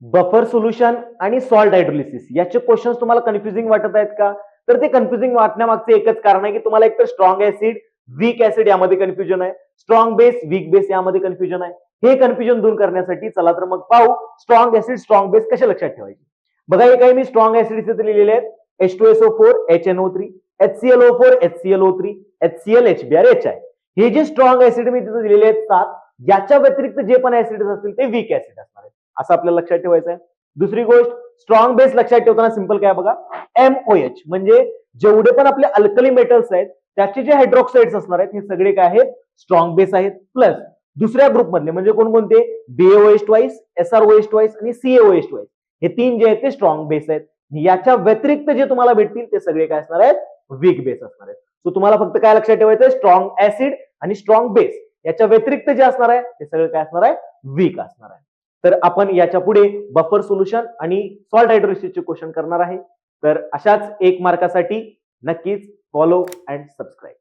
Buffer solution आणि salt hydrolysis याचे questions तुम्हाला कन्फ्युजिंग वाटत आहेत का? तर ते कन्फ्युजिंग वाटण्यामागचे एकच कारण आहे की तुम्हाला एकतर स्ट्रॉंग ऍसिड, वीक ऍसिड यामध्ये कन्फ्युजन आहे, स्ट्रॉंग बेस, वीक बेस यामध्ये कन्फ्युजन आहे. हे कन्फ्युजन दूर करण्यासाठी चला तर मग पाहू स्ट्रॉंग ऍसिड, स्ट्रॉंग बेस कशा लक्षात ठेवायचे. बघा हे काही मी स्ट्रॉंग ऍसिड इथे लिहिलेले आहेत. H2SO4 HNO3, HClO4 HClO3, HCl HBrHI. हे जे स्ट्रॉंग ऍसिड मी तिथे दिलेले आहेत 7, याच्या व्यतिरिक्त जे पण ऍसिड असतील ते वीक ऍसिड असणार आहेत, असं आपल्याला लक्षात ठेवायचं आहे. दुसरी गोष्ट, स्ट्रॉंग बेस लक्षात ठेवताना सिंपल काय बघा, MOH म्हणजे जेवढे पण आपले अल्कली मेटल्स आहेत त्याचे जे हायड्रॉक्साइड्स असणार आहेत हे सगळे काय आहेत, स्ट्रॉंग बेस आहेत. प्लस दुसऱ्या ग्रुप मधले म्हणजे कोणकोणते, BaOH ट्वाइस, SrOH ट्वाइस आणि CaOH ट्वाइस, हे तीन जे आहेत ते स्ट्रॉंग बेस आहेत. याच्या व्यतिरिक्त जे तुम्हाला भेटतील ते सगळे काय असणार आहेत, वीक बेस असणार आहेत. सो तुम्हाला फक्त काय लक्षात ठेवायचं, स्ट्रॉंग ऍसिड आणि स्ट्रॉंग बेस याच्या व्यतिरिक्त जे असणार आहे ते सगळं काय असणार आहे, वीक असणार आहे. तर आपण याच्या पुढे बफर सोल्युशन आणि सॉल्ट हायड्रोलिसिसचे क्वेश्चन करणार आहे. तर अशाच 1 मार्कासाठी नक्कीच फॉलो अँड सबस्क्राईब.